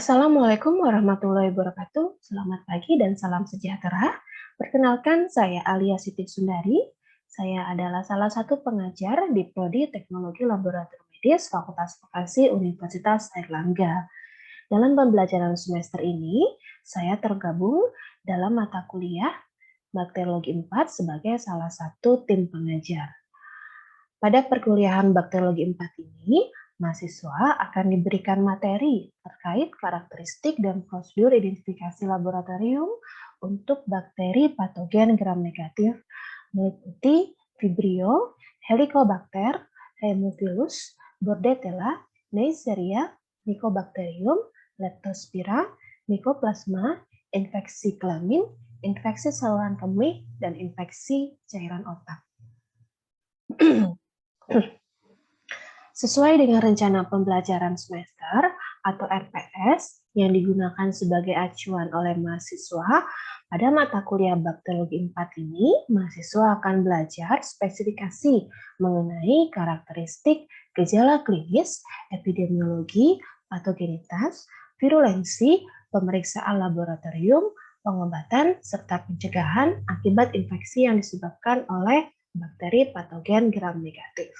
Assalamualaikum warahmatullahi wabarakatuh. Selamat pagi dan salam sejahtera. Perkenalkan, saya Alia Siti Sundari. Saya adalah salah satu pengajar di Prodi Teknologi Laboratorium Medis Fakultas Farmasi Universitas Airlangga. Dalam pembelajaran semester ini, saya tergabung dalam mata kuliah Bakteriologi 4 sebagai salah satu tim pengajar. Pada perkuliahan Bakteriologi 4 ini, mahasiswa akan diberikan materi terkait karakteristik dan prosedur identifikasi laboratorium untuk bakteri patogen gram negatif meliputi Vibrio, Helicobacter, Haemophilus, Bordetella, Neisseria, Mycobacterium, Leptospira, Mycoplasma, infeksi kelamin, infeksi saluran kemih, dan infeksi cairan otak. Sesuai dengan rencana pembelajaran semester atau RPS yang digunakan sebagai acuan oleh mahasiswa, pada mata kuliah Bakteriologi 4 ini, mahasiswa akan belajar spesifikasi mengenai karakteristik gejala klinis, epidemiologi, patogenitas, virulensi, pemeriksaan laboratorium, pengobatan, serta pencegahan akibat infeksi yang disebabkan oleh bakteri patogen gram negatif.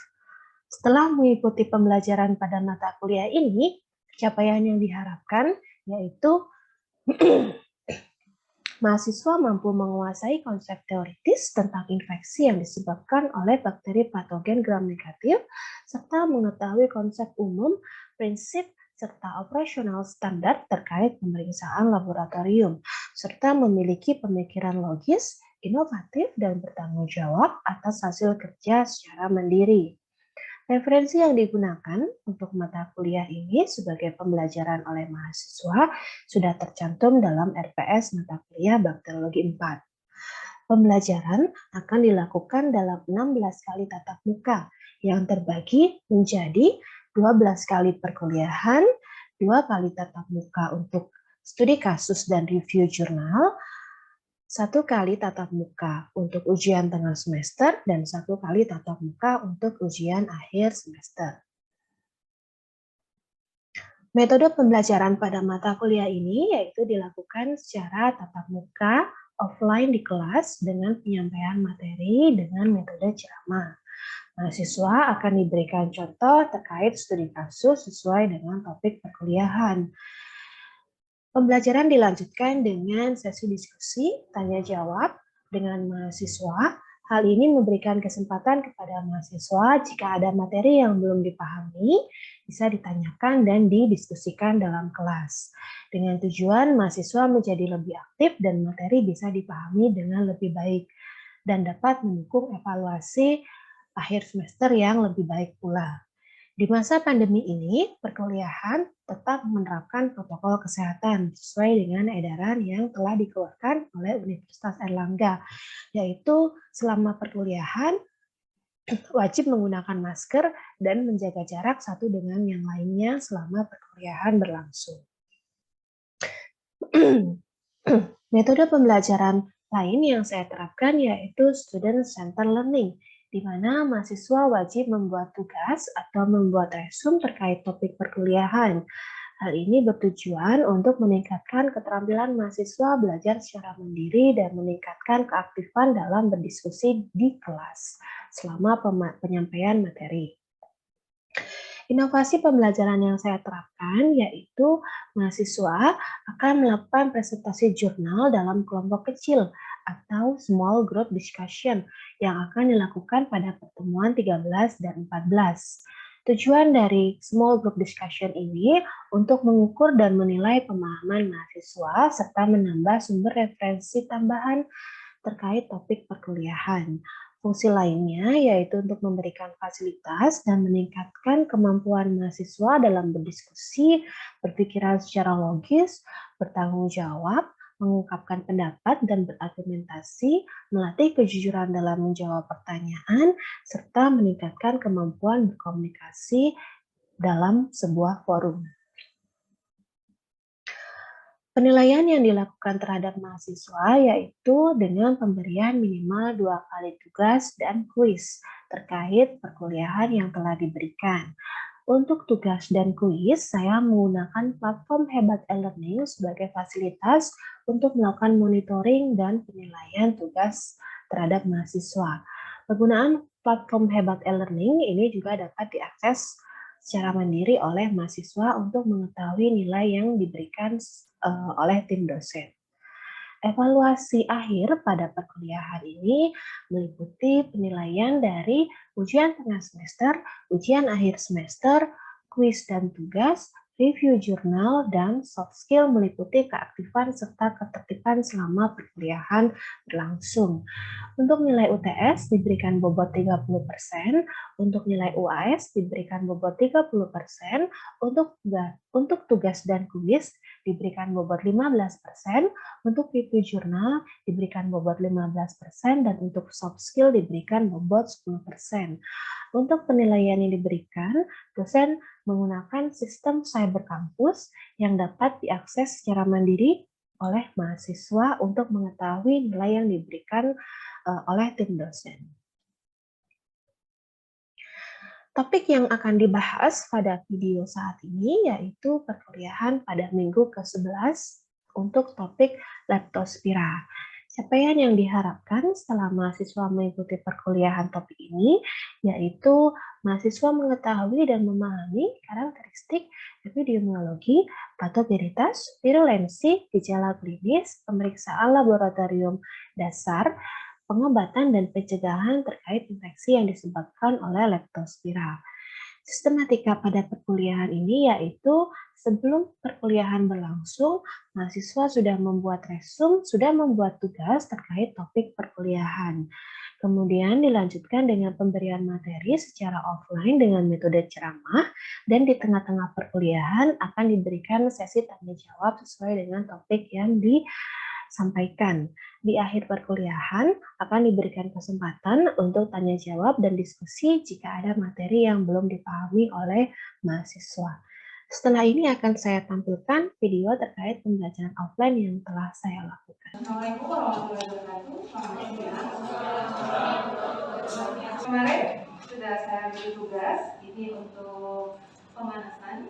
Setelah mengikuti pembelajaran pada mata kuliah ini, capaian yang diharapkan yaitu mahasiswa mampu menguasai konsep teoritis tentang infeksi yang disebabkan oleh bakteri patogen gram negatif, serta mengetahui konsep umum, prinsip, serta operasional standar terkait pemeriksaan laboratorium, serta memiliki pemikiran logis, inovatif, dan bertanggung jawab atas hasil kerja secara mandiri. Referensi yang digunakan untuk mata kuliah ini sebagai pembelajaran oleh mahasiswa sudah tercantum dalam RPS mata kuliah Bakteriologi 4. Pembelajaran akan dilakukan dalam 16 kali tatap muka yang terbagi menjadi 12 kali perkuliahan, 2 kali tatap muka untuk studi kasus dan review jurnal, 1 kali tatap muka untuk ujian tengah semester, dan 1 kali tatap muka untuk ujian akhir semester. Metode pembelajaran pada mata kuliah ini yaitu dilakukan secara tatap muka, offline di kelas dengan penyampaian materi dengan metode ceramah. Mahasiswa akan diberikan contoh terkait studi kasus sesuai dengan topik perkuliahan. Pembelajaran dilanjutkan dengan sesi diskusi, tanya jawab dengan mahasiswa. Hal ini memberikan kesempatan kepada mahasiswa jika ada materi yang belum dipahami, bisa ditanyakan dan didiskusikan dalam kelas. Dengan tujuan mahasiswa menjadi lebih aktif dan materi bisa dipahami dengan lebih baik dan dapat mendukung evaluasi akhir semester yang lebih baik pula. Di masa pandemi ini, perkuliahan tetap menerapkan protokol kesehatan sesuai dengan edaran yang telah dikeluarkan oleh Universitas Airlangga, yaitu selama perkuliahan wajib menggunakan masker dan menjaga jarak satu dengan yang lainnya selama perkuliahan berlangsung. Metode pembelajaran lain yang saya terapkan yaitu student center learning, di mana mahasiswa wajib membuat tugas atau membuat resume terkait topik perkuliahan. Hal ini bertujuan untuk meningkatkan keterampilan mahasiswa belajar secara mandiri dan meningkatkan keaktifan dalam berdiskusi di kelas selama penyampaian materi. Inovasi pembelajaran yang saya terapkan yaitu mahasiswa akan melakukan presentasi jurnal dalam kelompok kecil atau small group discussion yang akan dilakukan pada pertemuan 13 dan 14. Tujuan dari small group discussion ini untuk mengukur dan menilai pemahaman mahasiswa serta menambah sumber referensi tambahan terkait topik perkuliahan. Fungsi lainnya yaitu untuk memberikan fasilitas dan meningkatkan kemampuan mahasiswa dalam berdiskusi, berpikiran secara logis, bertanggung jawab, mengungkapkan pendapat dan berargumentasi, melatih kejujuran dalam menjawab pertanyaan, serta meningkatkan kemampuan berkomunikasi dalam sebuah forum. Penilaian yang dilakukan terhadap mahasiswa yaitu dengan pemberian minimal 2 kali tugas dan kuis terkait perkuliahan yang telah diberikan. Untuk tugas dan kuis, saya menggunakan platform Hebat e-Learning sebagai fasilitas untuk melakukan monitoring dan penilaian tugas terhadap mahasiswa. Penggunaan platform Hebat e-Learning ini juga dapat diakses secara mandiri oleh mahasiswa untuk mengetahui nilai yang diberikan oleh tim dosen. Evaluasi akhir pada perkuliahan ini meliputi penilaian dari ujian tengah semester, ujian akhir semester, kuis dan tugas, review jurnal, dan soft skill meliputi keaktifan serta ketertiban selama perkuliahan berlangsung. Untuk nilai UTS diberikan bobot 30%, untuk nilai UAS diberikan bobot 30%, untuk tugas dan kuis diberikan bobot 15%, untuk review jurnal diberikan bobot 15%, dan untuk soft skill diberikan bobot 10%. Untuk penilaian yang diberikan, dosen menggunakan sistem cyber kampus yang dapat diakses secara mandiri oleh mahasiswa untuk mengetahui nilai yang diberikan oleh tim dosen. Topik yang akan dibahas pada video saat ini yaitu perkuliahan pada minggu ke-11 untuk topik leptospira. Capaian yang diharapkan setelah mahasiswa mengikuti perkuliahan topik ini yaitu mahasiswa mengetahui dan memahami karakteristik epidemiologi, patogenitas, virulensi, gejala klinis, pemeriksaan laboratorium dasar, pengobatan dan pencegahan terkait infeksi yang disebabkan oleh leptospira. Sistematika pada perkuliahan ini yaitu sebelum perkuliahan berlangsung, mahasiswa sudah membuat resume, sudah membuat tugas terkait topik perkuliahan. Kemudian dilanjutkan dengan pemberian materi secara offline dengan metode ceramah, dan di tengah-tengah perkuliahan akan diberikan sesi tanya jawab sesuai dengan topik yang disampaikan. Di akhir perkuliahan akan diberikan kesempatan untuk tanya jawab dan diskusi jika ada materi yang belum dipahami oleh mahasiswa. Setelah ini akan saya tampilkan video terkait pembelajaran offline yang telah saya lakukan. Assalamualaikum warahmatullahi wabarakatuh. Kemarin sudah saya beri tugas ini untuk pemanasan.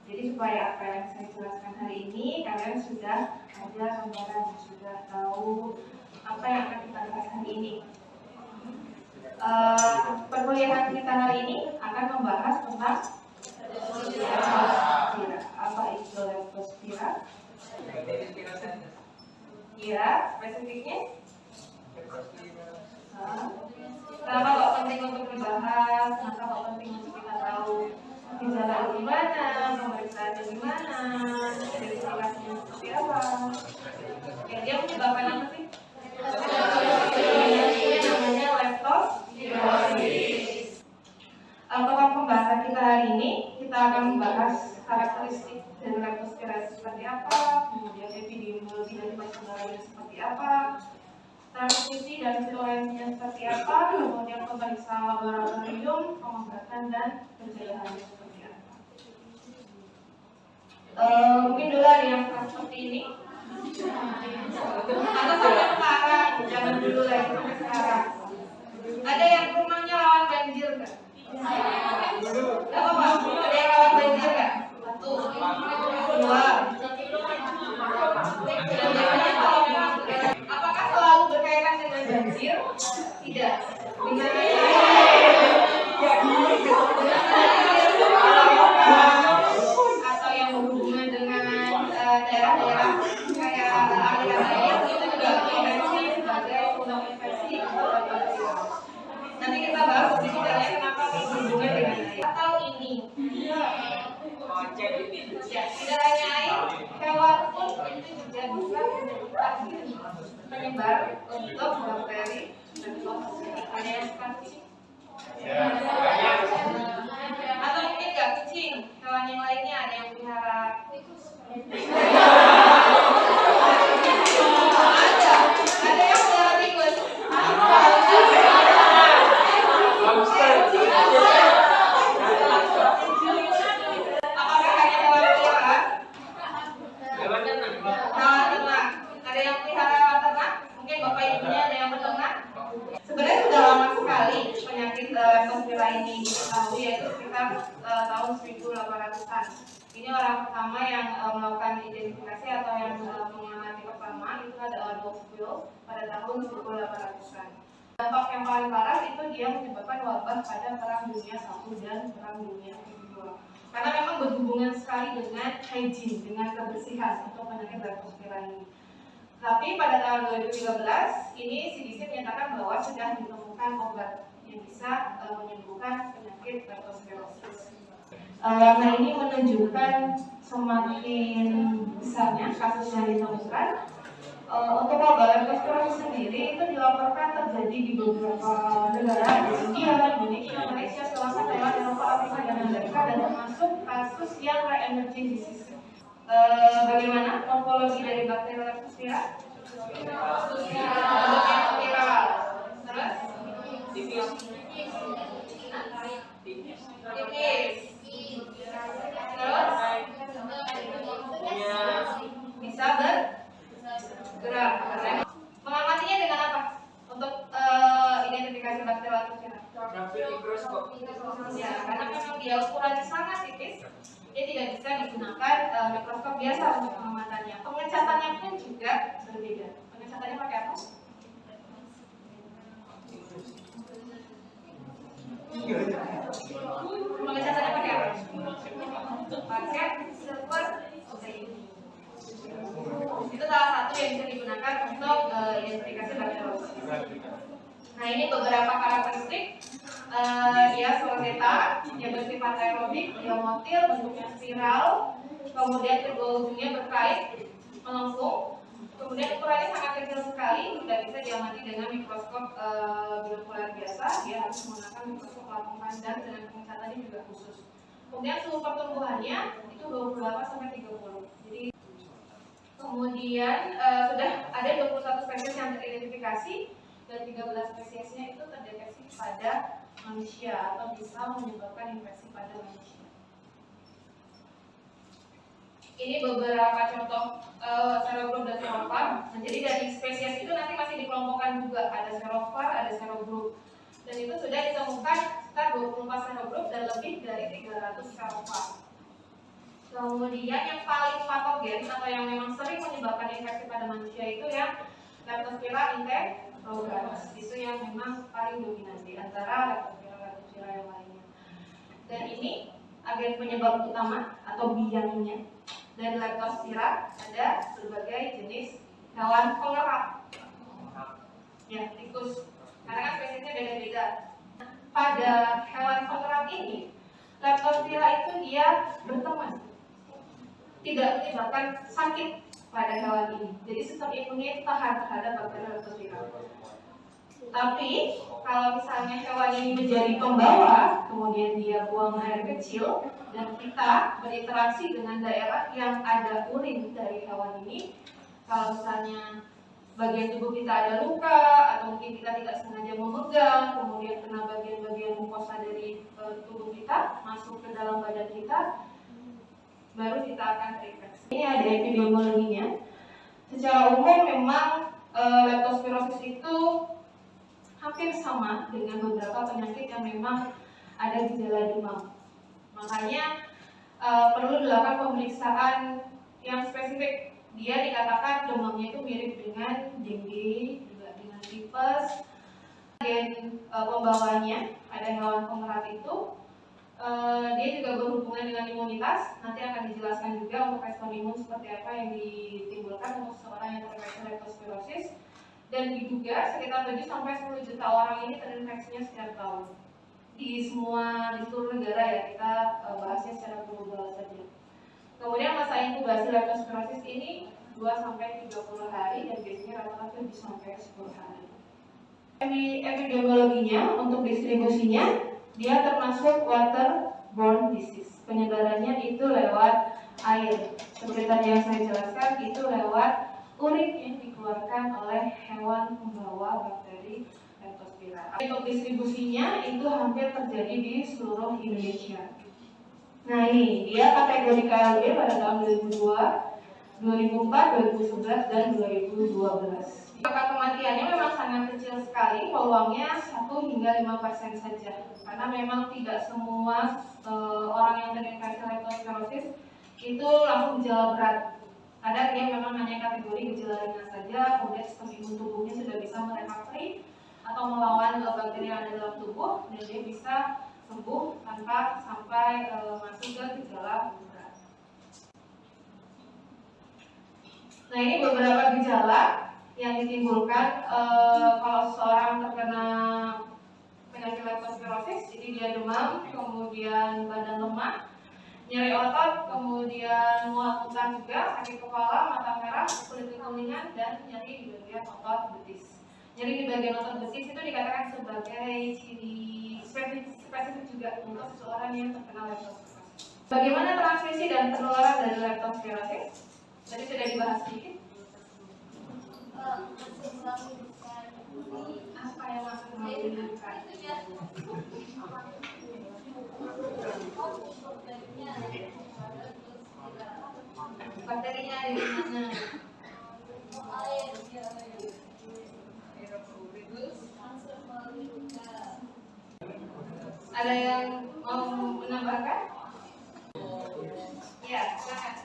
Jadi supaya apa yang saya jelaskan hari ini kalian sudah ada gambaran, sudah tahu apa yang akan kita bahas hari ini. Perkuliahan kita hari ini akan membahas tentang leptospira. Apa itu leptospira? Ya, spesifiknya? Kenapa kok penting untuk dibahas? Kenapa kok penting untuk kita tahu gejala gimana, pemeriksaannya gimana, identifikasinya seperti apa? Ya, dia menyebabkan apa sih? Ini namanya leptospirosis. Topik pembahasan kita hari ini, kita akan membahas karakteristik dari leptospirosis seperti apa, kemudian epidemiologi dan pencegahannya seperti apa, transmisi dan virulensinya seperti apa, kemudian pemeriksaan laboratorium, pengobatan dan pencegahannya seperti apa. Mungkin dulu ada yang seperti ini. Atau sampai sekarang, jangan dulu lagi sampai sekarang. Ada yang rumahnya rawan banjir nggak? Gak apa-apa, ada yang rawan banjir nggak? Satu, dua. Apakah selalu berkaitan dengan banjir? Tidak. Atau yang berhubungan dengan daerah-daerah kayak aliran air itu juga infeksi sebagai penyebab infeksi atau bakteri. Nanti kita bahas sebenarnya kenapa berhubungan dengan air. Atau ini. Ya, tidak hanya air, hewan pun itu juga bisa menyebar untuk bakteri dan virus. Ada yang seperti atau mungkin nggak kucing, hewan yang lainnya ada yang pelihara ada yang pelihara tikus. Apakah hanya hewan peliharaan? Hewan ternak. Ada yang pelihara hewan ternak? Mungkin bapak ibunya ada yang beternak. Sebenarnya sudah lama sekali penyakit leptospira ini diketahui yaitu sekitar tahun 1800-an. Ini orang pertama yang melakukan identifikasi atau yang mengamati pertama itu ada Adolf Bull pada tahun 1800-an. Dampak yang paling parah itu dia menyebabkan wabah pada Perang Dunia I dan Perang Dunia II. Karena memang berhubungan sekali dengan hygiene, dengan kebersihan untuk penyakit leptospira ini. Tapi pada tahun 2013 ini CDC menyatakan bahwa sudah ditemukan obat yang bisa menyembuhkan penyakit leptospirosis. Nah ini menunjukkan semakin besarnya kasus yang ditemukan. Untuk wabah leptospirosis sendiri itu dilaporkan terjadi di beberapa negara, di India, Indonesia, Malaysia, Selatan, Thailand, Eropa, Afrika, dan Amerika, dan termasuk kasus yang re-emerging disease. Bagaimana morfologi dari bakteri leptospira? Bentuknya spiral. Terus? Tipis. Terus? Bisa bergerak. Mengamatinya dengan apa? Untuk identifikasi bakteri leptospira. Mikroskop. Ya, karena memang dia ukurannya sangat tipis, dia tidak bisa digunakan mikroskop biasa untuk pengamatannya. Pengecatannya pun juga berbeda. Pengecatannya pakai apa? Pengecatannya pakai apa? Pakai silver oxide. Itu salah satu yang bisa digunakan untuk identifikasi bakteriologi. Nah ini beberapa karakteristik. Dia soleta, dia bersifat aerobik, dia motil, bentuknya spiral, kemudian kedua ujungnya berkait, melengkung, kemudian ukurannya sangat kecil sekali, tidak bisa diamati dengan mikroskop binokular biasa, dia harus menggunakan mikroskop lapang panjang dengan pengecatannya juga khusus. Kemudian suhu pertumbuhannya itu 28-30. Jadi kemudian sudah ada 21 spesies yang teridentifikasi dan 13 spesiesnya itu terdeteksi pada manusia atau bisa menyebabkan infeksi pada manusia. Ini beberapa contoh serogroup dan serofar. Nah, jadi dari spesies itu nanti masih dikelompokkan juga, ada serofar, ada serogroup. Dan itu sudah ditemukan sekitar 24 serogroup dan lebih dari 300 serofar. Kemudian yang paling patogen atau yang memang sering menyebabkan infeksi pada manusia itu yang Leptospira interrogatus. Itu yang memang paling dominan di antara leptospira yang lainnya. Dan ini agen penyebab utama atau biangnya. Dari leptospira ada berbagai jenis hewan pengerat. Ya, tikus. Karena kan spesiesnya beda-beda. Pada hewan pengerat ini, leptospira itu dia berteman, tidak menyebabkan sakit pada hewan ini. Jadi sistem imunnya itu tahan terhadap bakteri leptospira. Tapi kalau misalnya hewan ini menjadi pembawa, kemudian dia buang air kecil, dan kita berinteraksi dengan daerah yang ada urin dari hewan ini, kalau misalnya bagian tubuh kita ada luka, atau mungkin kita tidak sengaja memegang, kemudian kena bagian-bagian mukosa dari tubuh kita, masuk ke dalam badan kita, baru kita akan terinfeksi. Ini ada epidemiologinya. Secara umum memang leptospirosis itu hampir sama dengan beberapa penyakit yang memang ada gejala demam. Makanya perlu dilakukan pemeriksaan yang spesifik. Dia dikatakan demamnya itu mirip dengan dengue, juga dengan tipes. Gen pembawanya ada hewan pengerat itu. Dia juga berhubungan dengan imunitas. Nanti akan dijelaskan juga untuk respon imun seperti apa yang ditimbulkan untuk seorang yang terinfeksi leptospirosis. Dan diduga sekitar 7-10 juta orang ini terinfeksinya setiap tahun. Di seluruh negara ya, kita bahasnya secara global saja. Kemudian masa inkubasi leptospirosis ini 2-30 hari dan biasanya rata-rata bisa sampai 10 hari. Epidemiologinya untuk distribusinya, dia termasuk waterborne disease. Penyebarannya itu lewat air. Seperti tadi yang saya jelaskan, itu lewat urin yang dikeluarkan oleh hewan pembawa bakteri leptospira. Untuk distribusinya itu hampir terjadi di seluruh Indonesia. Nah ini dia kategori KLB pada tahun 2002, 2004, 2011, dan 2012. Angka kematiannya memang sangat kecil sekali, peluangnya 1 hingga 5% saja. Karena memang tidak semua orang yang terinfeksi leptospirosis itu langsung gejala berat. Ada dia memang hanya kategori gejala ringan saja, kemudian sistem imun tubuhnya sudah bisa merecovery atau melawan bakteri yang ada dalam tubuh, dan dia bisa sembuh tanpa sampai masuk ke gejala berat. Nah, ini beberapa gejala yang ditimbulkan kalau seseorang terkena penyakit leptospirosis. Jadi dia demam, kemudian badan lemah, nyeri otot, kemudian mual muntah juga, sakit kepala, mata merah, kulit kekuningan, dan nyeri di bagian otot betis. Nyeri di bagian otot betis itu dikatakan sebagai ciri spesifik juga untuk seseorang yang terkena leptospirosis. Bagaimana transmisi dan penularan dari leptospirosis? Tadi sudah dibahas sedikit. Apa yang masuk melalui luka? Bakterinya ada di mana? Ada yang mau menambahkan? Ya, silakan.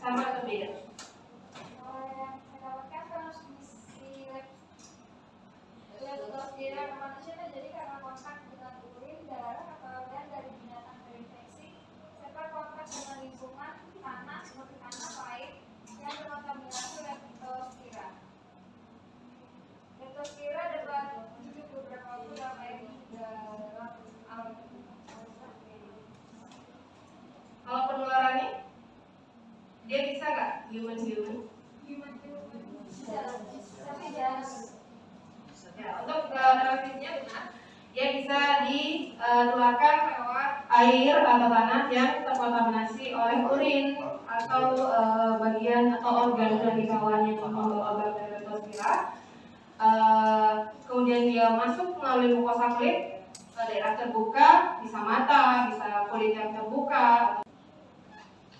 Sama atau beda? Leptospira ke manusia terjadi karena kontak dengan urin, darah, atau organ dari binatang terinfeksi, serta kontak dengan lingkungan tanah seperti tanah, air yang terkontaminasi leptospira. Leptospira dapat hidup beberapa waktu dalam air hingga dalam alam. Kalau penularannya, dia bisa nggak human? Bisa, tapi jangan. Ya, untuk transmisinya benar, dia bisa ditularkan lewat air atau tanah yang terkontaminasi oleh urin atau bagian atau organ dari hewan yang membawa bakteri leptospira. Kemudian dia masuk melalui mukosa kulit, daerah terbuka, bisa mata, bisa kulit yang terbuka.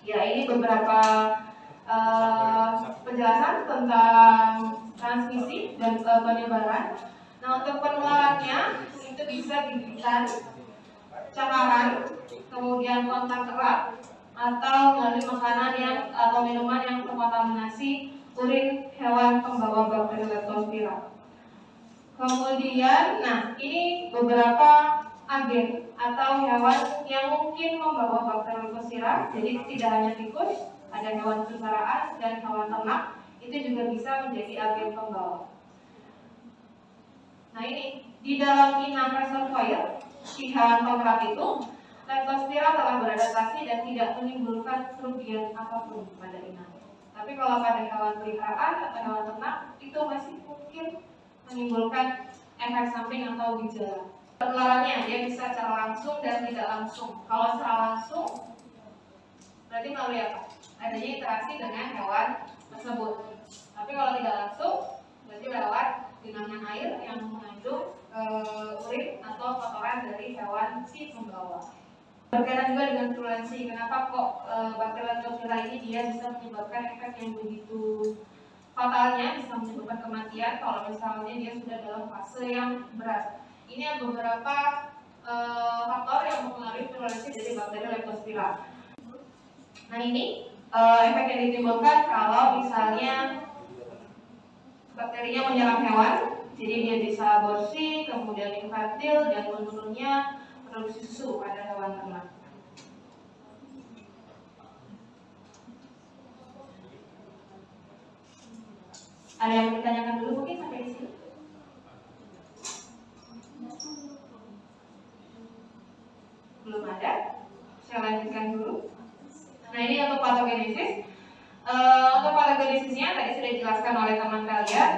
Ya, ini beberapa penjelasan tentang transmisi dan penyebaran. Nah, untuk penularannya itu bisa gigitan, cakaran, kemudian kontak erat, atau melalui makanan atau minuman yang terkontaminasi urin hewan pembawa bakteri leptospira. Kemudian, nah ini beberapa agen atau hewan yang mungkin membawa bakteri leptospira. Jadi tidak hanya tikus, ada hewan peliharaan dan hewan ternak, itu juga bisa menjadi agen pembawa. Nah, ini di dalam inang reservoir pH temperat itu, leptospira telah beradaptasi dan tidak menimbulkan kerugian apapun pada inang. Tapi kalau pada hewan peliharaan atau hewan ternak itu masih mungkin menimbulkan efek samping atau gejala. Penularannya dia bisa secara langsung dan tidak langsung. Kalau secara langsung berarti melalui apa? Adanya interaksi dengan hewan tersebut. Tapi kalau tidak langsung berarti lewat genangan air yang mengandung urin atau kotoran dari hewan si pembawa. Berkaitan juga dengan virulensi. Kenapa kok bakteri leptospira ini dia bisa menyebabkan efek yang begitu fatalnya, bisa menyebabkan kematian kalau misalnya dia sudah dalam fase yang berat. Ini ada beberapa faktor yang mempengaruhi virulensi dari bakteri leptospira. Nah, ini efek yang ditimbulkan kalau misalnya bakterinya menyerang hewan, jadi dia bisa aborsi, kemudian infantil, dan menurunnya produksi susu pada hewan ternak. Ada yang mau ditanyakan dulu mungkin sampai di sini? Belum ada? Saya lanjutkan dulu. Nah, ini untuk patogenesis. Untuk patogenesisnya tadi sudah dijelaskan oleh teman kalian.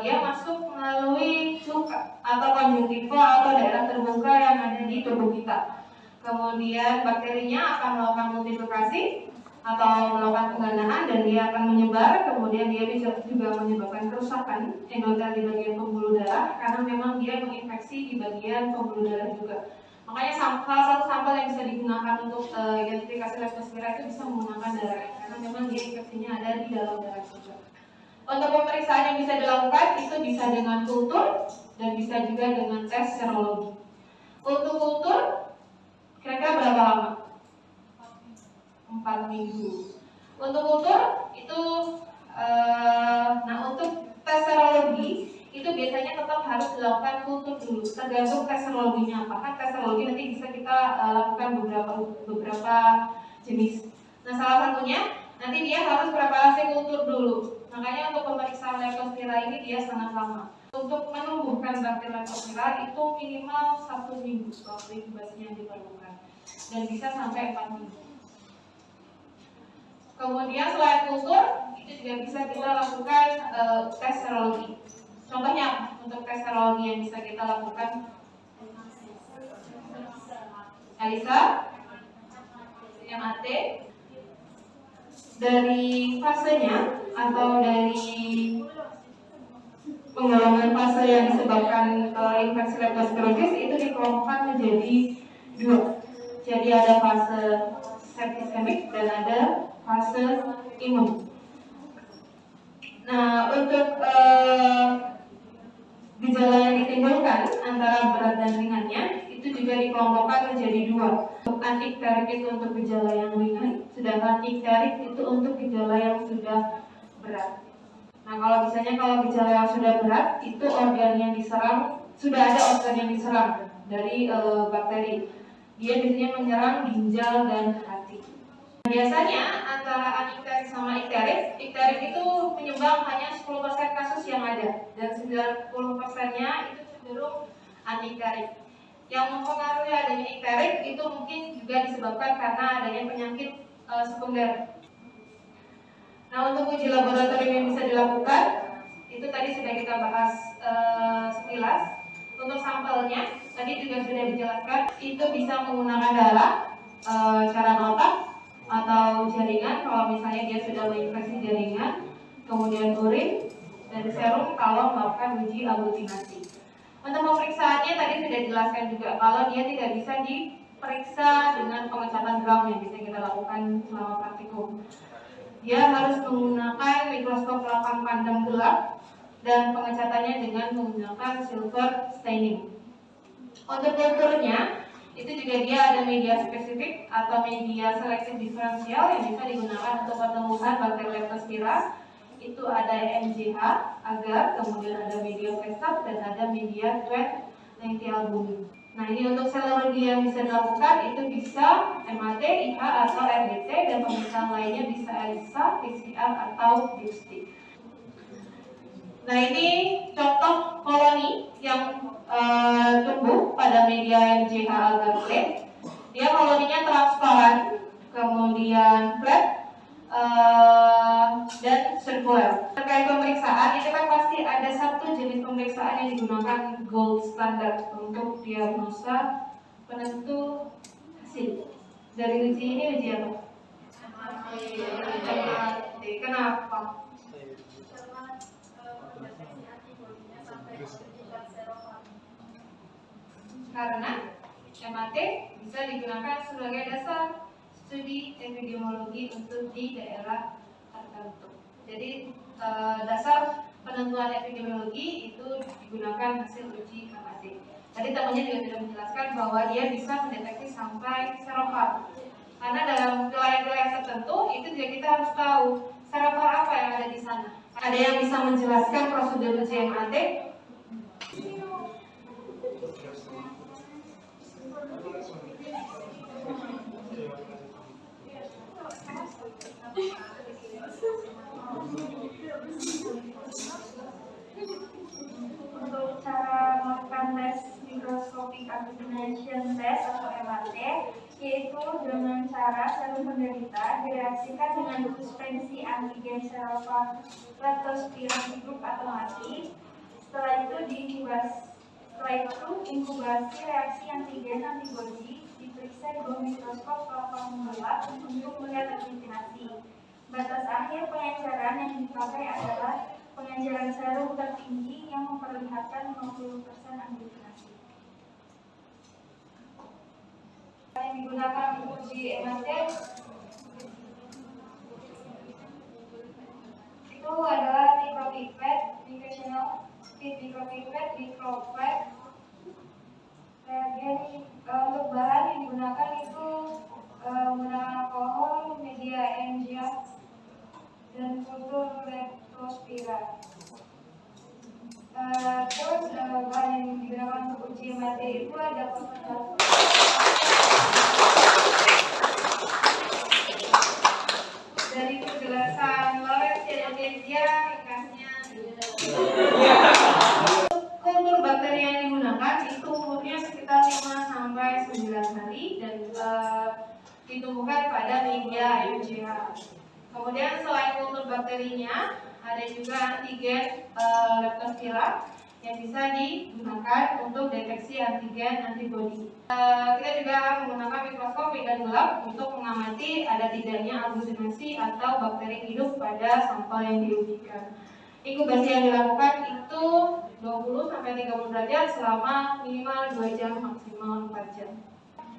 Dia masuk melalui luka atau konjungtiva atau daerah terbuka yang ada di tubuh kita. Kemudian bakterinya akan melakukan multiplikasi atau melakukan penggandaan dan dia akan menyebar. Kemudian dia bisa juga menyebabkan kerusakan endotel di bagian pembuluh darah karena memang dia menginfeksi di bagian pembuluh darah juga. Makanya salah satu sampel yang bisa digunakan untuk identifikasi leptospira itu bisa menggunakan darah karena memang dia infeksinya ada di dalam darah juga. Untuk pemeriksaan yang bisa dilakukan itu bisa dengan kultur dan bisa juga dengan tes serologi. Untuk kultur kira-kira berapa lama? 4 minggu. Untuk kultur itu untuk tes serologi itu biasanya tetap harus dilakukan kultur dulu, tergantung tes serologinya apa. Kan tes serologi nanti bisa kita lakukan beberapa jenis. Nah, salah satunya nanti dia harus preparasi kultur dulu. Makanya untuk pemeriksaan leptospira ini dia sangat lama. Untuk menumbuhkan bakteri leptospira itu minimal 1 minggu waktu inkubasinya yang diperlukan, dan bisa sampai 4 minggu. Kemudian selain kultur itu juga bisa kita lakukan tes serologi. Contohnya untuk tes serologi yang bisa kita lakukan, ELISA, MAT. Dari fasenya atau dari pengembangan fase yang disebabkan infeksi leptospirosis itu dikelompokkan menjadi 2. Jadi ada fase septisemik dan ada fase imun. Nah, untuk gejala yang ditimbulkan antara berat dan ringannya itu juga dikelompokkan menjadi 2. Antikterik itu untuk gejala yang ringan, sedangkan ikterik itu untuk gejala yang sudah berat. Nah, kalau gejala yang sudah berat itu organ yang diserang, sudah ada organ yang diserang dari bakteri. Dia biasanya menyerang ginjal dan hati. Biasanya antara anikterik sama ikterik itu menyumbang hanya 10% kasus yang ada, dan 90%-nya itu cenderung anikterik. Yang mempengaruhi adanya ikterik itu mungkin juga disebabkan karena adanya penyakit sekunder. Nah, untuk uji laboratorium yang bisa dilakukan itu tadi sudah kita bahas sekilas. Untuk sampelnya tadi juga sudah dijelaskan, itu bisa menggunakan darah, cairan otak atau jaringan kalau misalnya dia sudah menginfeksi jaringan, kemudian urin dan serum kalau melakukan uji aglutinasi. Untuk pemeriksaannya tadi sudah dijelaskan juga kalau dia tidak bisa diperiksa dengan pengecatan gram yang bisa kita lakukan selama praktikum. Dia harus menggunakan mikroskop lapang pandang gelap dan pengecatannya dengan menggunakan silver staining. Untuk kulturnya itu juga dia ada media spesifik atau media selektif diferensial yang bisa digunakan untuk pertumbuhan bakteri leptospira. Itu ada MGH, agar, kemudian ada media Vestap dan ada media Twet lentialbumi. Nah, ini untuk serologi yang bisa dilakukan itu bisa MAT, IH atau RDT, dan pemeriksaan lainnya bisa ELISA, PCR atau biopsi. Nah, ini contoh koloni yang tumbuh pada media MGH agar plate. Dia koloninya transparan, kemudian flat, dan sirkular. Terkait pemeriksaan, itu kan pasti ada satu jenis pemeriksaan yang digunakan gold standard untuk diagnosa penentu hasil. Dari uji ini uji apa? MAT. Kenapa? Karena MAT bisa digunakan sebagai dasar studi epidemiologi untuk di daerah tertentu. Jadi dasar penentuan epidemiologi itu digunakan hasil uji MAT. Tadi temannya juga sudah menjelaskan bahwa dia bisa mendeteksi sampai serofar. Karena dalam wilayah-wilayah tertentu itu juga kita harus tahu serofar apa yang ada di sana. Ada yang bisa menjelaskan prosedur uji MAT? Untuk cara melakukan tes microscopic agglutination test atau MAT, yaitu dengan cara serum penderita direaksikan dengan suspensi antigen serofar leptospira hidup atau mati. Setelah itu inkubasi reaksi antigen antibodi diperiksa di bawah mikroskop lapang gelap untuk melihat agglutinasi. Batas akhir pengenceran yang dipakai adalah pengenceran serum tertinggi yang memperlihatkan 50% agglutinasi. Yang digunakan untuk uji MAT itu adalah micropipet, educational kit micropipet, micropipet. Reagen untuk bahan yang digunakan itu menggunakan alkohol, media MGA, dan kultur leptospira. Terus bahan yang digunakan untuk uji materi itu ada konsentrasi. Dari penjelasan Lawrence dan Media, ringkasnya kultur bakteri yang digunakan itu umurnya sekitar 5 sampai 9 hari dan ditemukan pada media MGH. Kemudian selain kultur bakterinya, ada juga antigen leptospira yang bisa digunakan untuk deteksi antigen antibodi. Kita juga akan menggunakan mikroskop dan gelap untuk mengamati ada tidaknya halusinasi atau bakteri hidup pada sampel yang diujikan. Inkubasi yang dilakukan itu 20 sampai 30 derajat selama minimal 2 jam, maksimal 4 jam.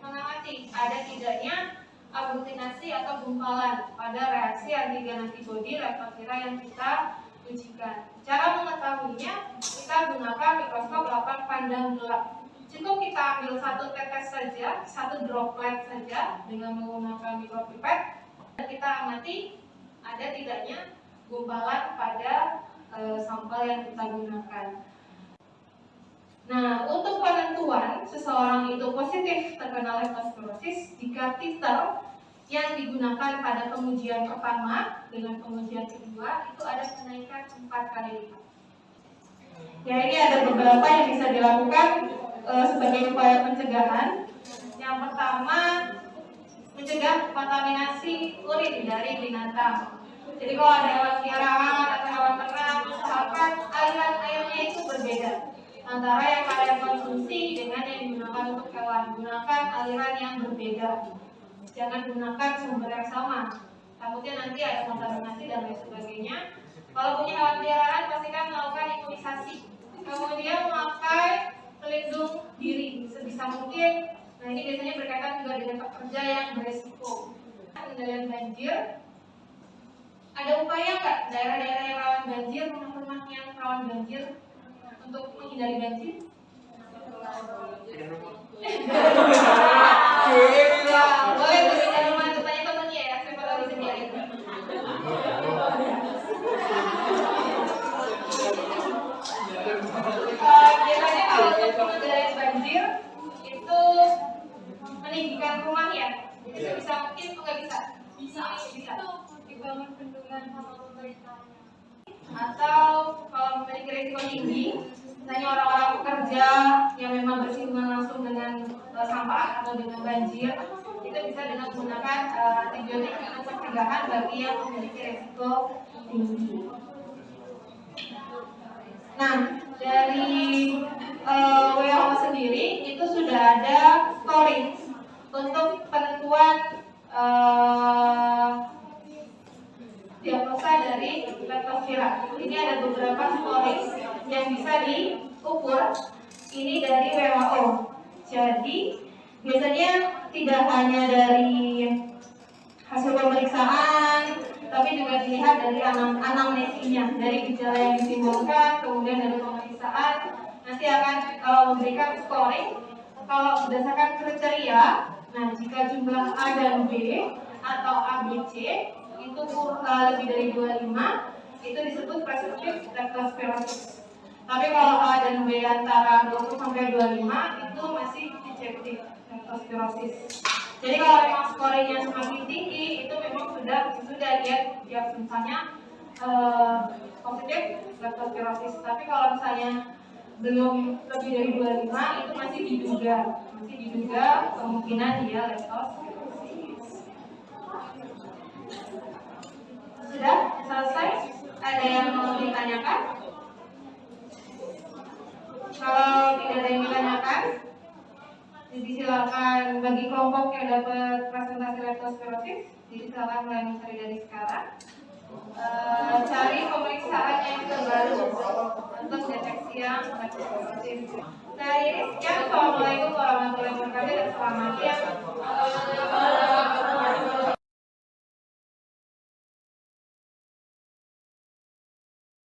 Mengamati ada tidaknya aglutinasi atau gumpalan pada reaksi antigen antibodi leptospira yang kita ujikan. Cara mengetahuinya, kita gunakan mikroskop 8 pandang gelap. Cukup kita ambil satu tetes saja, satu droplet saja dengan menggunakan mikropipet, dan kita amati ada tidaknya gumpalan pada sampel yang kita gunakan. Nah, untuk penentuan seseorang itu positif terkena leptospirosis jika titer yang digunakan pada pengujian pertama dengan pengujian kedua itu ada kenaikan 4 kali lipat. Ya, ini ada beberapa yang bisa dilakukan sebagai upaya pencegahan. Yang pertama, mencegah kontaminasi urin dari binatang. Jadi kalau ada hewan piaraan atau hewan ternak, usahakan aliran airnya itu berbeda antara yang kalian konsumsi dengan yang digunakan untuk hewan. Gunakan aliran yang berbeda. Jangan gunakan sumber yang sama. Takutnya nanti ada kontaminasi dan lain sebagainya. Kalau punya hewan piaraan, pastikan melakukan imunisasi. Kemudian memakai pelindung diri sebisa mungkin. Nah, ini biasanya berkaitan juga dengan pekerja yang beresiko. Pengendalian banjir. Ada upaya nggak daerah-daerah yang rawan banjir, rumah-rumah yang rawan banjir untuk menghindari banjir? Boleh pindah rumah itu tanya temennya ya, siapa tahu disediain. Biasanya kalau untuk menghindari banjir itu meninggikan rumah ya. Itu bisa mungkin atau nggak bisa? Bisa. Dibangun bendungan sama pemerintahnya. Atau kalau memiliki risiko tinggi, misalnya orang-orang pekerja yang memang bersinggungan langsung dengan sampah atau dengan banjir, itu bisa dengan menggunakan antibiotik untuk pencegahan bagi yang memiliki risiko tinggi. Nah, dari WHO sendiri itu sudah ada scoring untuk penentuan diagnosa dari leptospira. Ini ada beberapa scoring yang bisa diukur. Ini dari WHO. Jadi biasanya tidak hanya dari hasil pemeriksaan, tapi juga dilihat dari anamnesinya, dari gejala yang ditimbulkan, kemudian dari pemeriksaan. Nanti akan memberikan scoring. Kalau berdasarkan kriteria, nah jika jumlah A dan B atau ABC itu lebih dari 25, itu disebut prescriptive leptospirosis. Tapi kalau A dan B antara 20 sampai 25 itu masih rejective leptospirosis. Jadi kalau memang scoringnya semakin tinggi, itu memang sudah lihat diagnosanya positif leptospirosis. Tapi kalau misalnya belum lebih dari 25, itu masih diduga kemungkinan dia leptospirosis. Sudah selesai? Ada yang mau ditanyakan? Kalau tidak ada yang ditanyakan, jadi silakan bagi kelompok yang dapat presentasi leptospirosis, jadi silakan mulai mencari dari sekarang. Cari pemeriksaan yang terbaru untuk deteksi yang leptospirosis. Saya Iris, assalamualaikum warahmatullahi wabarakatuh dan selamat siang.